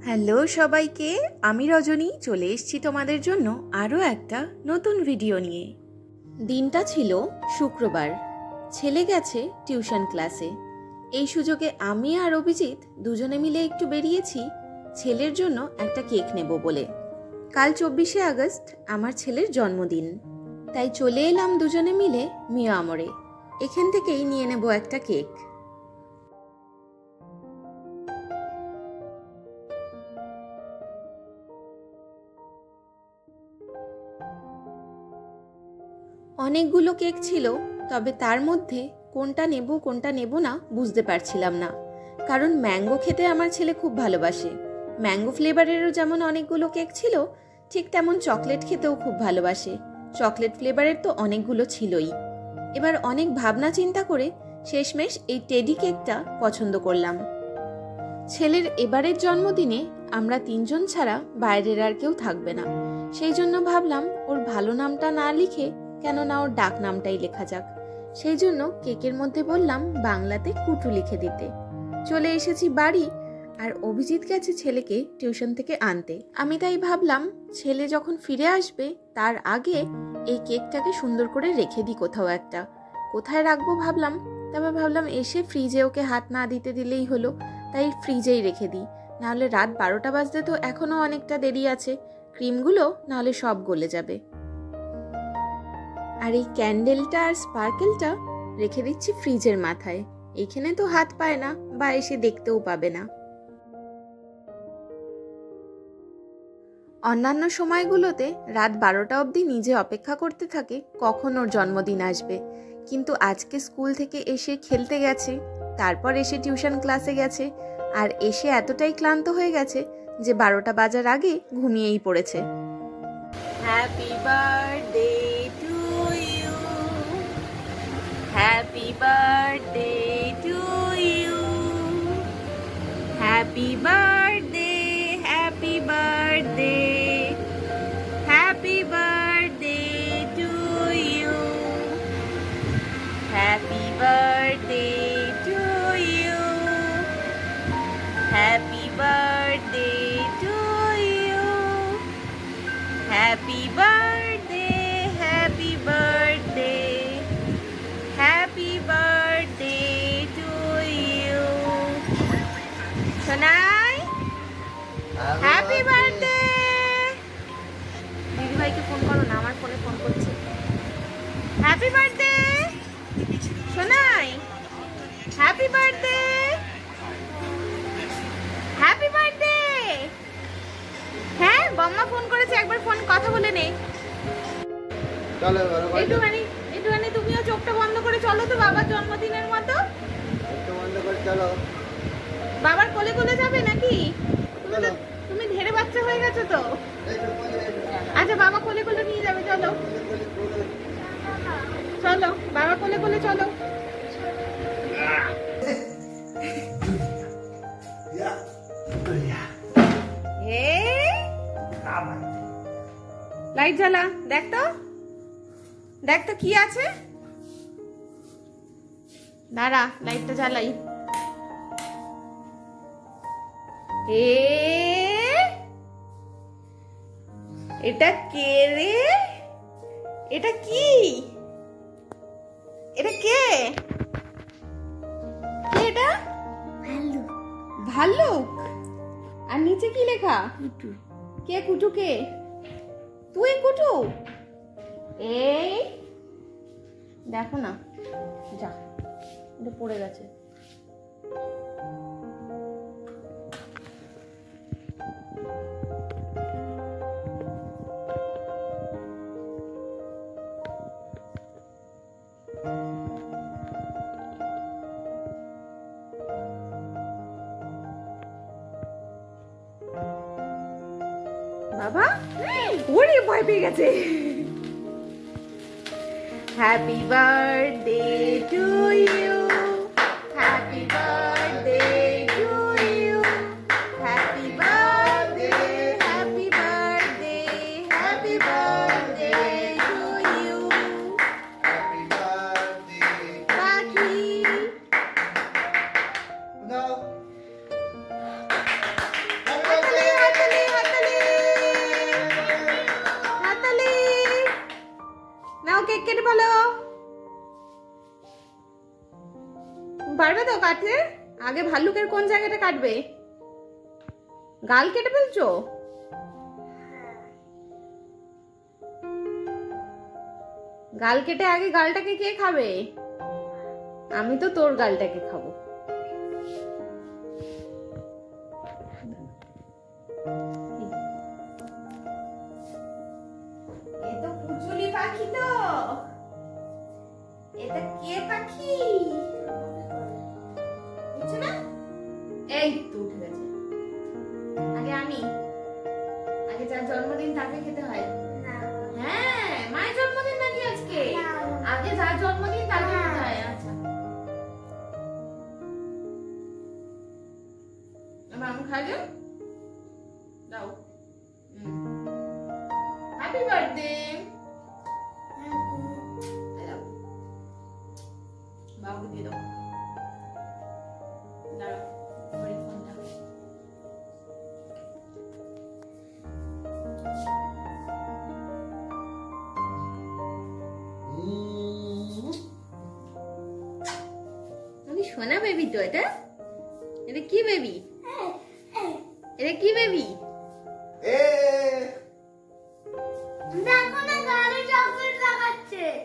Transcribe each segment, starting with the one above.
Hello সবাইকে, আমি রজনী চলে এসেছি তোমাদের জন্য আরও একটা নতুন ভিডিও নিয়ে। দিনটা ছিল শুক্রবার, ছেলে গেছে টিউশন ক্লাসে। এই সুযোগে আমি আর অভিজিৎ দুজনে মিলে একটু বেরিয়েছি ছেলের জন্য একটা কেক নেব বলে। কাল 24শে আগস্ট আমার ছেলের জন্মদিন, তাই চলে এলাম দুজনে মিলে মিয়ামরে। এখান থেকেই নিয়ে নেব একটা কেক। অনেকগুলো কেক ছিল, তবে তার মধ্যে কোনটা নেব না বুঝতে পারছিলাম না, কারণ ম্যাঙ্গো খেতে আমার ছেলে খুব ভালোবাসে। ম্যাঙ্গো ফ্লেভারেরও যেমন অনেকগুলো কেক ছিল, ঠিক তেমন চকলেট খেতেও খুব ভালোবাসে। চকলেট ফ্লেভারের তো অনেকগুলো ছিলই। এবার অনেক ভাবনা চিন্তা করে শেষমেশ এই টেডি কেকটা পছন্দ করলাম। ছেলের এবারের জন্মদিনে আমরা 3 জন ছাড়া বাইরের আর কেউ থাকবে না, সেই জন্য ভাবলাম ওর ভালো নামটা না লিখে কেননা ওর ডাক নামটাই লেখা যাক। সেই জন্য কেকের মধ্যে বললাম বাংলাতে কুটু লিখে দিতে। চলে এসেছি বাড়ি, আর অভিজিৎ গেছে ছেলেকে টিউশন থেকে আনতে। আমি তাই ভাবলাম ছেলে যখন ফিরে আসবে তার আগে এই কেকটাকে সুন্দর করে রেখে দিই কোথাও একটা। কোথায় রাখবো ভাবলাম, তারপর ভাবলাম এসে ফ্রিজে ওকে হাত না দিতে দিলেই হলো, তাই ফ্রিজেই রেখে দিই। নাহলে রাত 12টা বাজতে তো এখনও অনেকটা দেরি আছে, ক্রিমগুলো নাহলে সব গলে যাবে। আর এই ক্যান্ডেলটা আর স্পার্কেলটা রেখে দিচ্ছি ফ্রিজের মাথায়। এখানে তো হাত পায় না বা এসে দেখতেও পাবে না। অন্যান্য সময়গুলোতে রাত 12টা অবধি নিজে অপেক্ষা করতে থাকে কখন ওর জন্মদিন আসবে, কিন্তু আজকে স্কুল থেকে এসে খেলতে গেছে, তারপর এসে টিউশন ক্লাসে গেছে, আর এসে এতটাই ক্লান্ত হয়ে গেছে যে 12টা বাজার আগে ঘুমিয়েই পড়েছে। Happy birthday to you, happy birthday to you, happy birthday, happy birthday, happy birthday to you, happy birthday to you, happy birthday to you, happy birthday, happy birthday, happy birthday to you. Sonai happy birthday. দিদি ভাইকে phone করো না, আমার ফোনে phone করছে। Happy birthday Sonai, happy birthday, happy birthday. হ্যাঁ বম্মা phone করেছে, একবার ফোন কথা বলে নে। একটুখানি তুমিও চোখটা বন্ধ করে চলো তো বাবার জন্মদিনের মতো। বাবার কোলে কোলে যাবে নাকি? তুমি ধেরে বাচ্চা হয়ে গেছো তো। আচ্ছা বাবা কোলে কোলে নিয়ে যাবে, চলো চলো বাবা কোলে কোলে চলো। লাইট জ্বালা, দেখ তো কি আছে। দাঁড়া লাইটটা জ্বালাই। এটা কে রে? এটা কি? এটা কে? এটা ভাল্লুক। আর নিচে কি লেখা? কে কুটু? কে তুই? কুটু এই দেখো না, যা এটা পড়ে গেছে। বাবা ওরে ভয় পেয়ে গেছে। Happy birthday to you, happy birthday to you, happy birthday, happy birthday, happy birthday to you, happy birthday পাখি, বলো। পারবে তো কাটতে? আগে ভাল্লুকের কোন জায়গাটা কাটবে? গাল কেটে ফেলছো? গাল কেটে আগে গালটাকে কে খাবে? আমি তো তোর গালটাকে খাবো। এ তো পুচুলি পাখি, তো এটা কে পাখি বুঝছো না? এই তো উঠে গেছে। আগে যার জন্মদিন তাকে খেতে হয়। হ্যাঁ, মায়ের জন্মদিন নাকি আজকে? আগে যার জন্মদিন তাকে খেতে হয়। আচ্ছা, মামু খাবে? দাও। Happy birthday. বাবু দিয়ে দাও। দাঁড়াও, বড়ি ফোনটা। সোনা বেবি তো এটা? এটা কি বেবি? এটা কি বেবি?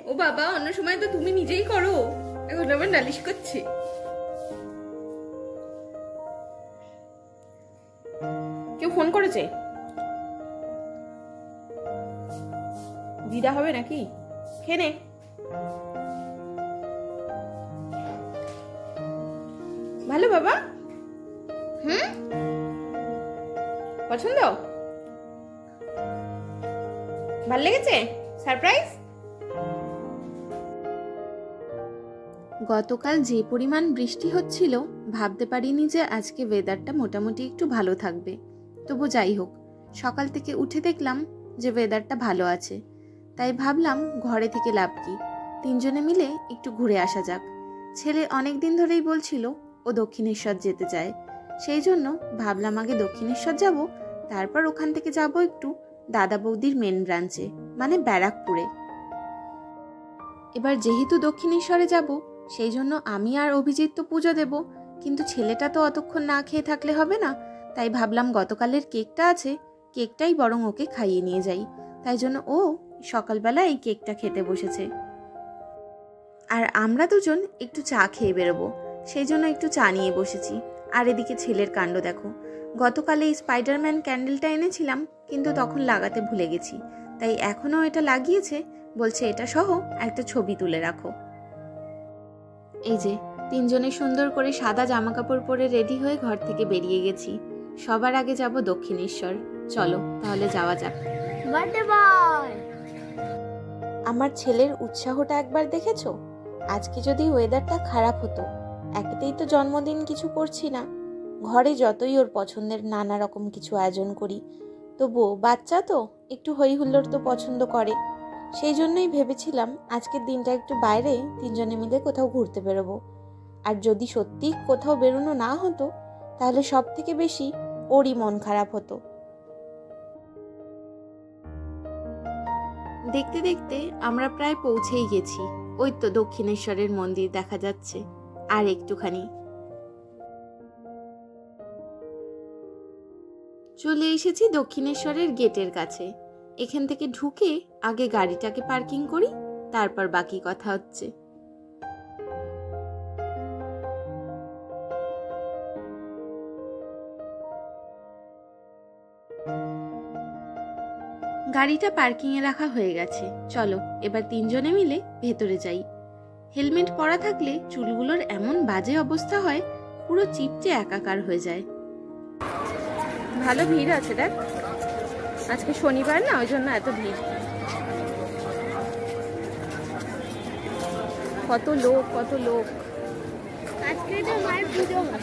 ও বাবা, অন্য সময় তো তুমি নিজেই করো, এখন আবার নালিশ করছে। কেউ ফোন করেছে? দিদা হবে নাকি? খেয়ে নে। ভালো বাবা? পছন্দ? ভাল লেগেছে? সারপ্রাইজ? গতকাল যে পরিমাণ বৃষ্টি হচ্ছিল, ভাবতে পারিনি যে আজকে ওয়েদারটা মোটামুটি একটু ভালো থাকবে। তবু যাই হোক, সকাল থেকে উঠে দেখলাম যে ওয়েদারটা ভালো আছে, তাই ভাবলাম ঘরে থেকে লাভ কি, তিনজনে মিলে একটু ঘুরে আসা যাক। ছেলে অনেক দিন ধরেই বলছিল ও দক্ষিণেশ্বর যেতে চায়, সেই জন্য ভাবলাম আগে দক্ষিণেশ্বর যাব, তারপর ওখান থেকে যাব একটু দাদা বৌদির মেন ব্রাঞ্চে, মানে ব্যারাকপুরে। এবার যেহেতু দক্ষিণেশ্বরে যাব, সেই জন্য আমি আর অভিজিৎ তো পুজো দেব, কিন্তু ছেলেটা তো অতক্ষণ না খেয়ে থাকলে হবে না, তাই ভাবলাম গতকালের কেকটা আছে, কেকটাই বরং ওকে খাইয়ে নিয়ে যাই। তাই জন্য ও সকালবেলা এই কেকটা খেতে বসেছে, আর আমরা দুজন একটু চা খেয়ে বেরোবো, সেই জন্য একটু চা নিয়ে বসেছি। আর এদিকে ছেলের কাণ্ড দেখো, গতকালে এই স্পাইডারম্যান ক্যান্ডেলটা এনেছিলাম, কিন্তু তখন লাগাতে ভুলে গেছি, তাই এখনও এটা লাগিয়েছে, বলছে এটা সহ একটা ছবি তুলে রাখো। এই যে তিনজনে সুন্দর করে সাদা জামা কাপড় পরে রেডি হয়ে ঘর থেকে বেরিয়ে গেছি। সবার আগে যাব দক্ষিণেশ্বর। চলো তাহলে যাওয়া যাক। আমার ছেলের উৎসাহটা একবার দেখেছো? আজকে যদি ওয়েদারটা খারাপ হতো, একেতেই তো জন্মদিন কিছু করছি না, ঘরে যতই ওর পছন্দের নানা রকম কিছু আয়োজন করি, তবুও বাচ্চা তো একটু হই হুল্লোড় তো পছন্দ করে। সেই জন্যই ভেবেছিলাম আজকের দিনটা একটু বাইরে তিনজনে মিলে কোথাও ঘুরতে বেরোবো। আর যদি সত্যি কোথাও বেরোনো না হতো, তাহলে সব থেকে বেশি ওরই মন খারাপ হতো। দেখতে দেখতে আমরা প্রায় পৌঁছেই গেছি। ওই তো দক্ষিণেশ্বরের মন্দির দেখা যাচ্ছে, আর একটুখানি। চলে এসেছি দক্ষিণেশ্বরের গেটের কাছে। এখান থেকে ঢুকে আগে গাড়িটাকে পার্কিং করি, তারপর বাকি কথা হচ্ছে। গাড়িটা পার্কিংয়ে রাখা হয়ে গেছে, চলো এবার তিনজনে মিলে ভেতরে যাই। হেলমেট পরা থাকলে চুলগুলোর এমন বাজে অবস্থা হয়, পুরো চিপটে একাকার হয়ে যায়। ভালো ভিড় আছে দেখ, আজকে শনিবার না, ওই জন্য এত ভিড়। কত লোক কত লোক।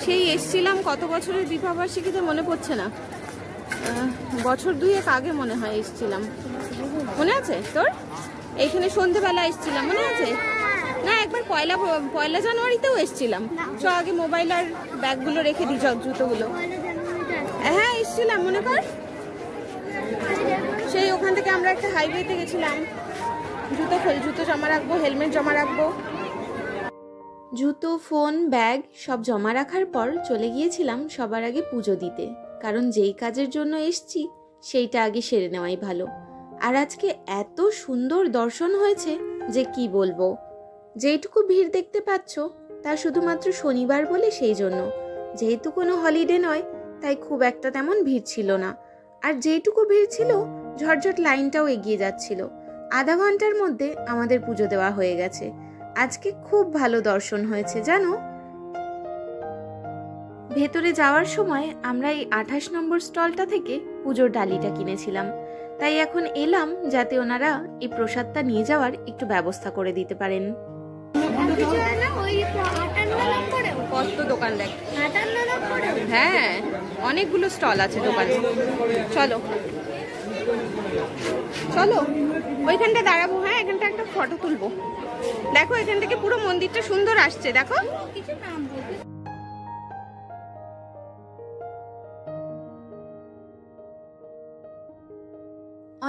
সেই এসছিলাম কত বছরের বিবাহবার্ষিকীতে মনে পড়ছে না, বছর দুয়েক আগে মনে হয় এসছিলাম। মনে আছে তোর? এইখানে সন্ধেবেলা এসছিলাম, মনে আছে? না, একবার পয়লা জানুয়ারিতেও এসছিলাম। চ আগে মোবাইল আর ব্যাগগুলো রেখে দিই, জুতোগুলো। হ্যাঁ এসছিলাম, মনে কর। সেই ওখান থেকে আমরা একটা হাইওয়েতে গেছিলাম, জুতো খোল, জুতো জমা রাখবো, হেলমেট জমা রাখবো। জুতো, ফোন, ব্যাগ সব জমা রাখার পর চলে গিয়েছিলাম সবার আগে পুজো দিতে, কারণ যেই কাজের জন্য এসছি সেইটা আগে সেরে নেওয়াই ভালো। আর আজকে এত সুন্দর দর্শন হয়েছে যে কি বলবো। যেইটুকু ভিড় দেখতে পাচ্ছ তা শুধুমাত্র শনিবার বলে, সেই জন্য যেহেতু কোনো হলিডে নয় তাই খুব একটা তেমন ভিড় ছিল না। আর যেইটুকু ভিড় ছিল ঝটঝট লাইনটাও এগিয়ে যাচ্ছিল। আধা ঘন্টার মধ্যে আমাদের পুজো দেওয়া হয়ে গেছে। আজকে খুব ভালো দর্শন হয়েছে জানো। ভেতরে যাওয়ার সময় আমরা এই 28 নম্বর স্টলটা থেকে পুজোর ডালিটা কিনেছিলাম, তাই এখন এলাম যাতে ওনারা এই প্রসাদটা নিয়ে যাওয়ার একটু ব্যবস্থা করে দিতে পারেন। কত দোকান দেখ, হ্যাঁ অনেকগুলো স্টল আছে দোকানে। চলো চলো ওইখানটা দাঁড়াবো। হ্যাঁ এখানটা একটা ফটো তুলবো। দেখো এখান থেকে পুরো মন্দিরটা সুন্দর আসছে, দেখো।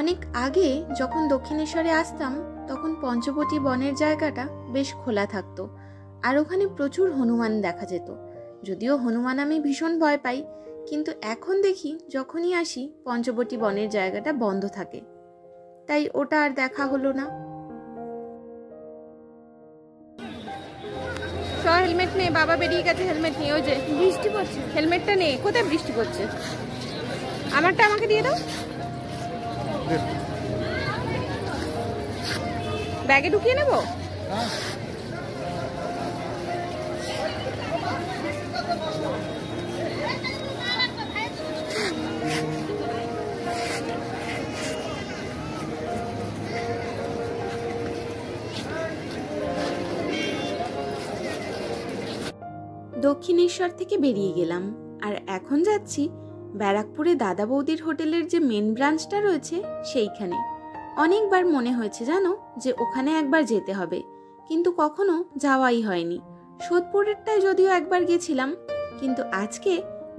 অনেক আগে যখন দক্ষিণেশ্বরে আসতাম তখন পঞ্চবটী বনের জায়গাটা বেশ খোলা থাকতো, আর ওখানে প্রচুর হনুমান দেখা যেত। যদিও হনুমান আমি ভীষণ ভয় পাই, কিন্তু এখন দেখি যখনই আসি পঞ্চবটী বনের জায়গাটা বন্ধ থাকে, তাই ওটা আর দেখা হলো না। হেলমেট নে, বাবা বেরিয়ে গেছে, হেলমেট নিয়ে। ওই যে বৃষ্টি পড়ছে, হেলমেটটা নে। কোথায় বৃষ্টি পড়ছে? আমারটা আমাকে দিয়ে দাও, ব্যাগে ঢুকিয়ে নেবো। দক্ষিণেশ্বর থেকে বেরিয়ে গেলাম, আর এখন যাচ্ছি ব্যারাকপুরে দাদা বৌদির হোটেলের যে মেন ব্রাঞ্চটা রয়েছে সেইখানে। অনেকবার মনে হয়েছে জানো যে ওখানে একবার যেতে হবে, কিন্তু কখনো যাওয়াই হয়নি। সোদপুরেরটায় যদিও একবার গেছিলাম, কিন্তু আজকে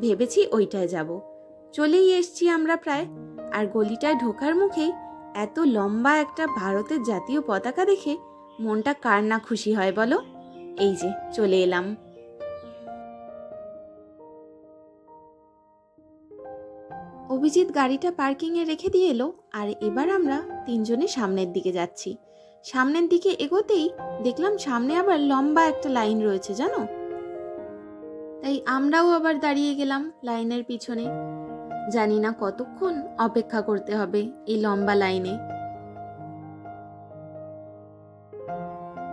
ভেবেছি ওইটায় যাব। চলেই এসছি আমরা প্রায়। আর গলিটায় ঢোকার মুখেই এত লম্বা একটা ভারতের জাতীয় পতাকা দেখে মনটা কার না খুশি হয় বলো। এই যে চলে এলাম। অভিজিৎ গাড়িটা পার্কিংয়ে রেখে দিয়ে এলো, আর এবার আমরা তিনজনে সামনের দিকে যাচ্ছি। সামনের দিকে এগোতেই দেখলাম সামনে আবার লম্বা একটা লাইন রয়েছে জানো, তাই আমরাও আবার দাঁড়িয়ে গেলাম লাইনের পিছনে। জানি না কতক্ষণ অপেক্ষা করতে হবে এই লম্বা লাইনে।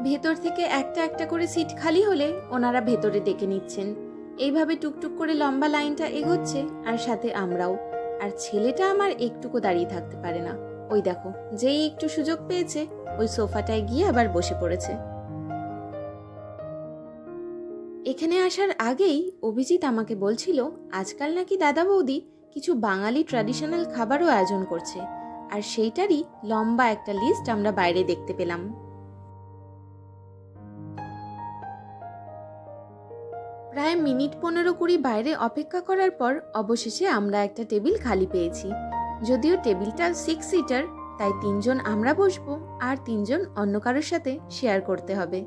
ভেতর থেকে একটা একটা করে সিট খালি হলে ওনারা ভেতরে ডেকে নিচ্ছেন। এইভাবে টুকটুক করে লম্বা লাইনটা এগোচ্ছে, আর সাথে আমরাও। আর ছেলেটা আমার একটুকু দাঁড়িয়ে থাকতে পারে না। ওই দেখো যেই একটু সুযোগ পেয়েছে ওই সোফাটায় গিয়ে আবার বসে পড়েছে। এখানে আসার আগেই অভিজিৎ আমাকে বলছিল আজকাল নাকি দাদা বৌদি কিছু বাঙালি ট্র্যাডিশনাল খাবারও আয়োজন করছে, আর সেইটারই লম্বা একটা লিস্ট আমরা বাইরে দেখতে পেলাম। প্রায় মিনিট 15-20 বাইরে অপেক্ষা করার পর অবশেষে আমরা একটা টেবিল খালি পেয়েছি। যদিও টেবিলটা 6 সিটার, তাই 3 জন আমরা বসবো আর 3 জন অন্য কারোর সাথে শেয়ার করতে হবে।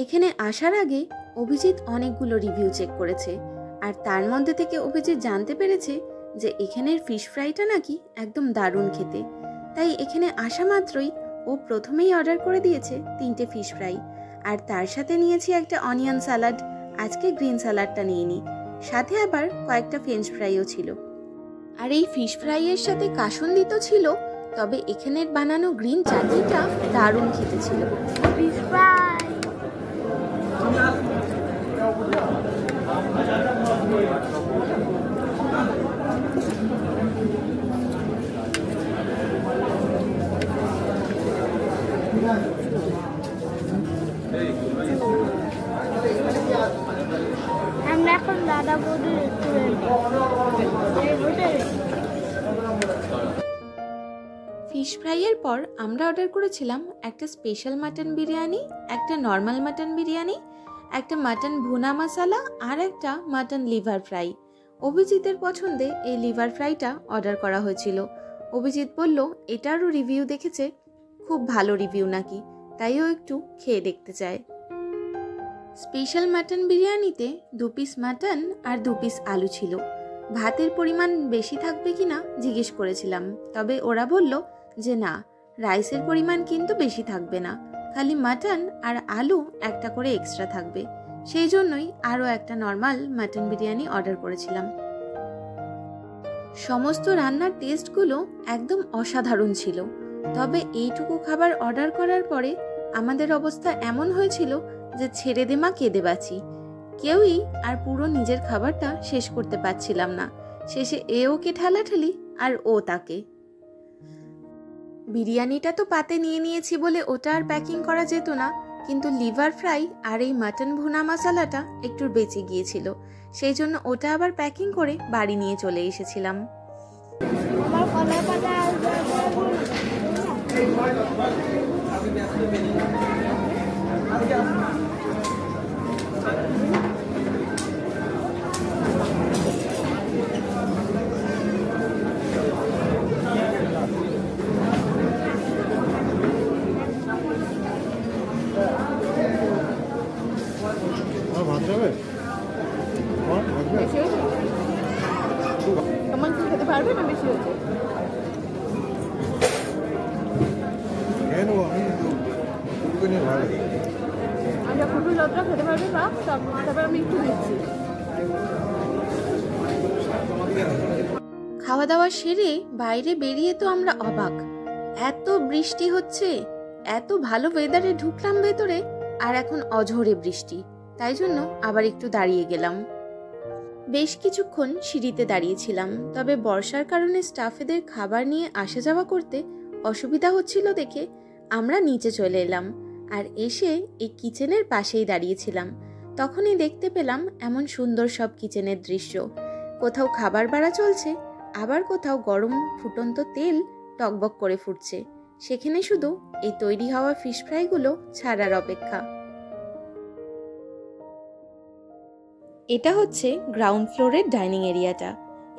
এখানে আসার আগে অভিজিৎ অনেকগুলো রিভিউ চেক করেছে, আর তার মধ্যে থেকে অভিজিৎ জানতে পেরেছে যে এখানের ফিশ ফ্রাইটা নাকি একদম দারুণ খেতে। তাই এখানে আসা মাত্রই ও প্রথমেই অর্ডার করে দিয়েছে 3টে ফিশ ফ্রাই, আর তার সাথে নিয়েছি একটা অনিয়ন স্যালাড। আজকে গ্রিন স্যালাডটা নিইনি, সাথে আবার কয়েকটা ফ্রেঞ্চ ফ্রাইও ছিল। আর এই ফিশ ফ্রাইয়ের সাথে কাসুন্দি তো ছিল, তবে এখানের বানানো গ্রিন চাটনিটা দারুণ খেতে ছিল। ফিশ ফ্রাই আমরা এখন দাদা বৌদির ফিশ ফ্রাইয়ের পর আমরা অর্ডার করেছিলাম একটা স্পেশাল মাটন বিরিয়ানি, একটা নর্মাল মাটন বিরিয়ানি, একটা মাটন ভুনা মশালা আর একটা মাটন লিভার ফ্রাই। অভিজিতের পছন্দে এই লিভার ফ্রাইটা অর্ডার করা হয়েছিল। অভিজিৎ বলল এটারও রিভিউ দেখেছে, খুব ভালো রিভিউ নাকি, তাইও একটু খেয়ে দেখতে চায়। স্পেশাল মাটন বিরিয়ানিতে 2 পিস মাটন আর 2 পিস আলু ছিল। ভাতের পরিমাণ বেশি থাকবে কিনা জিজ্ঞেস করেছিলাম, তবে ওরা বলল যে না, রাইসের পরিমাণ কিন্তু বেশি থাকবে না, খালি মাটন আর আলু একটা করে এক্সট্রা থাকবে। সেই জন্যই আরও একটা নর্মাল মাটন বিরিয়ানি অর্ডার করেছিলাম। সমস্ত রান্নার টেস্টগুলো একদম অসাধারণ ছিল, তবে এইটুকু খাবার অর্ডার করার পরে আমাদের অবস্থা এমন হয়েছিল যে ছেড়ে দে মা, কেঁদে বাঁচি। কেউই আর পুরো নিজের খাবারটা শেষ করতে পারছিলাম না। শেষে এ ওকে ঠেলাঠেলি আর ও তাকে। বিরিয়ানিটা তো পাতে নিয়ে নিয়েছি বলে ওটা আর প্যাকিং করা যেত না, কিন্তু লিভার ফ্রাই আর এই মাটন ভুনা মশালাটা একটু বেঁচে গিয়েছিল, সেই জন্য ওটা আবার প্যাকিং করে বাড়ি নিয়ে চলে এসেছিলাম। কেমন কি খেতে পারবে না বেশি হয়েছে? আমরা ফুটু যতটা খেতে পারবে না, তারপর আমি একটু দিচ্ছি। খাওয়া দাওয়া সেরে বাইরে বেরিয়ে তো আমরা অবাক, এত বৃষ্টি হচ্ছে। এত ভালো ওয়েদারে ঢুকলাম ভেতরে, আর এখন অঝোরে বৃষ্টি, তাই জন্য আবার একটু দাঁড়িয়ে গেলাম। বেশ কিছুক্ষণ সিঁড়িতে দাঁড়িয়েছিলাম, তবে বর্ষার কারণে স্টাফেদের খাবার নিয়ে আসা যাওয়া করতে অসুবিধা হচ্ছিল দেখে আমরা নিচে চলে এলাম, আর এসে এই কিচেনের পাশেই দাঁড়িয়েছিলাম। তখনই দেখতে পেলাম এমন সুন্দর সব কিচেনের দৃশ্য। কোথাও খাবার বাড়া চলছে, আবার কোথাও গরম ফুটন্ত তেল টকবক করে ফুটছে, সেখানে শুধু এই তৈরি হওয়া ফিশ ফ্রাইগুলো ছাড়ার অপেক্ষা। এটা হচ্ছে গ্রাউন্ড ফ্লোরের ডাইনিং এরিয়াটা।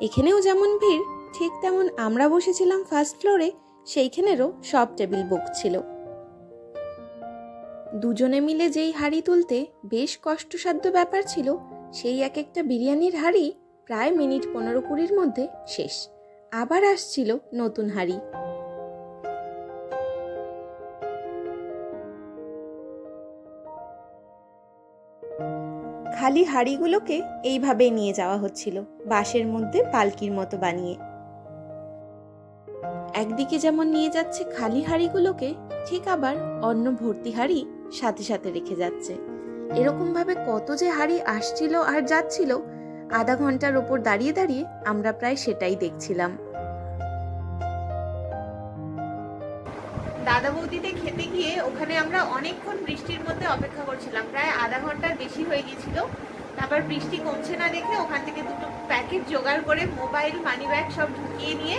এখানেও যেমন ভিড়, ঠিক তেমন আমরা বসেছিলাম ফার্স্ট ফ্লোরে, সেইখানেরও সব টেবিল বুক ছিল। দুজনে মিলে যেই হাঁড়ি তুলতে বেশ কষ্টসাধ্য ব্যাপার ছিল, সেই এক একটা বিরিয়ানির হাঁড়ি প্রায় মিনিট 15-20 মধ্যে শেষ। আবার আসছিল নতুন হাঁড়ি। খালি হাঁড়িগুলোকে এইভাবে নিয়ে যাওয়া হচ্ছিল, বাঁশের মধ্যে পালকির মতো বানিয়ে। একদিকে যেমন নিয়ে যাচ্ছে খালি হাঁড়িগুলোকে, ঠিক আবার অন্য ভর্তি হাঁড়ি সাথে সাথে রেখে যাচ্ছে। এরকম ভাবে কত যে হাঁড়ি আসছিল আর যাচ্ছিল, আধা ঘন্টার ওপর দাঁড়িয়ে দাঁড়িয়ে আমরা প্রায় সেটাই দেখছিলাম। দাদা বৌদিতে খেতে গিয়ে ওখানে আমরা অনেকক্ষণ বৃষ্টির মধ্যে অপেক্ষা করছিলাম, প্রায় আধা ঘন্টার বেশি হয়ে গিয়েছিল। তারপর বৃষ্টি কমছে না দেখে ওখান থেকে 2টো প্যাকেট জোগাড় করে মোবাইল মানি ব্যাগ সব ঢুকিয়ে নিয়ে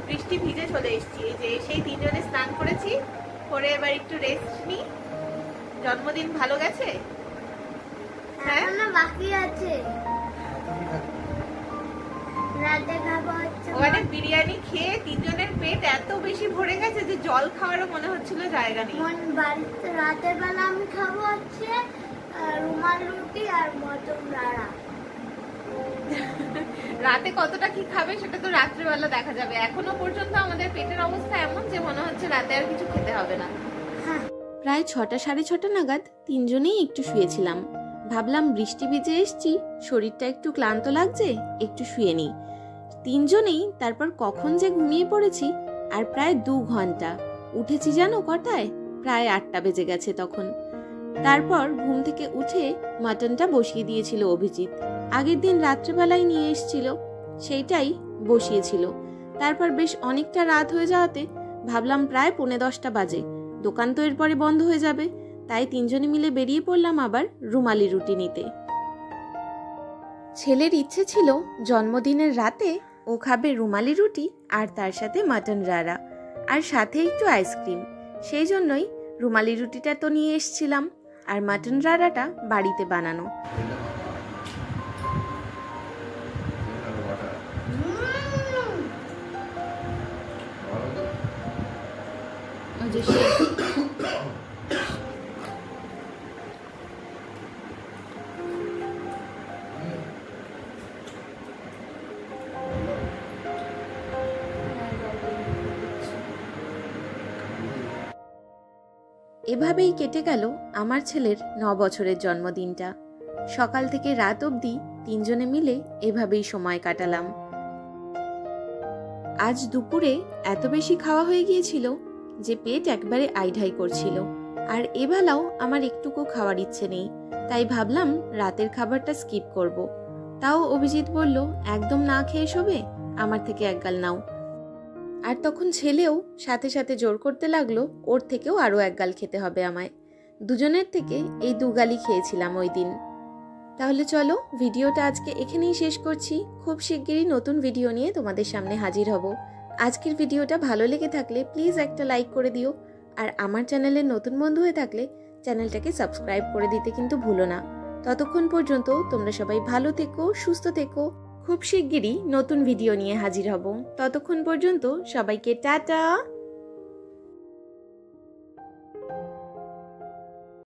বৃষ্টি ভিজে চলে এসেছি। যে সেই 3জনে স্নান করেছি, করে এবার একটু রেস্ট নিই। জন্মদিন ভালো গেছে? হ্যাঁ, বাকি আছে। ওখানে বিরিয়ানি খেয়ে 3জনের পেট এত বেশি ভরে গেছে যে জল খাওয়ারও মনে হচ্ছিল জায়গা নেই। বাড়িতে রাতের বেলা আমি খাবো হচ্ছে রুমাল রুটি আর মটন রাড়া। রাতে কতটা কি খাবে সেটা তো রাত্রিবেলা দেখা যাবে। এখনো পর্যন্ত আমাদের পেটের অবস্থা এমন যে মনে হচ্ছে রাতে আর কিছু খেতে হবে না। প্রায় 6টা 6:30 নাগাদ 3জনেই একটু শুয়েছিলাম। ভাবলাম বৃষ্টি ভিজে এসছি, শরীরটা একটু ক্লান্ত লাগছে, একটু শুয়ে নিই। 3জনেই তারপর কখন যে ঘুমিয়ে পড়েছি, আর প্রায় 2 ঘন্টা। উঠেছি জানো কটায়? প্রায় 8টা বেজে গেছে তখন। তারপর ঘুম থেকে উঠে মাটনটা বসিয়ে দিয়েছিল অভিজিৎ। আগের দিন রাত্রেবেলায় নিয়ে এসেছিল, সেইটাই বসিয়েছিল। তারপর বেশ অনেকটা রাত হয়ে যাওয়াতে ভাবলাম প্রায় 9:45 বাজে, দোকান তো এরপরে বন্ধ হয়ে যাবে, তাই 3জনে মিলে বেরিয়ে পড়লাম আবার রুমালি রুটি নিতে। ছেলের ইচ্ছে ছিল জন্মদিনের রাতে ও খাবে রুমালি রুটি আর তার সাথে মাটন রাড়া, আর সাথে একটু আইসক্রিম। সেই জন্যই রুমালি রুটিটা তো নিয়ে এসেছিলাম, আর মাটন রাড়াটা বাড়িতে বানানো। এভাবেই কেটে গেল আমার ছেলের 9 বছরের জন্মদিনটা। সকাল থেকে রাত অবধি তিনজনে মিলে এভাবেই সময় কাটালাম। আজ দুপুরে এত বেশি খাওয়া হয়ে গিয়েছিল যে পেট একবারে আইঢাই করছিল, আর এবেলাও আমার একটুকু খাওয়ার ইচ্ছে নেই, তাই ভাবলাম রাতের খাবারটা স্কিপ করব। তাও অভিজিৎ বলল, একদম না খেয়ে শোবে, আমার থেকে এক গাল নাও। আর তখন ছেলেও সাথে সাথে জোর করতে লাগলো ওর থেকেও আরও এক গাল খেতে হবে আমায়। দুজনের থেকে এই 2 গালই খেয়েছিলাম ওই দিন। তাহলে চলো ভিডিওটা আজকে এখানেই শেষ করছি। খুব শিগগিরই নতুন ভিডিও নিয়ে তোমাদের সামনে হাজির হব। আজকের ভিডিওটা ভালো লেগে থাকলে প্লিজ একটা লাইক করে দিও, আর আমার চ্যানেলের নতুন বন্ধু হয়ে থাকলে চ্যানেলটাকে সাবস্ক্রাইব করে দিতে কিন্তু ভুলো না। ততক্ষণ পর্যন্ত তোমরা সবাই ভালো থেকো, সুস্থ থেকো। খুব শিগগিরই নতুন ভিডিও নিয়ে হাজির হব। ততক্ষণ পর্যন্ত সবাইকে টাটা।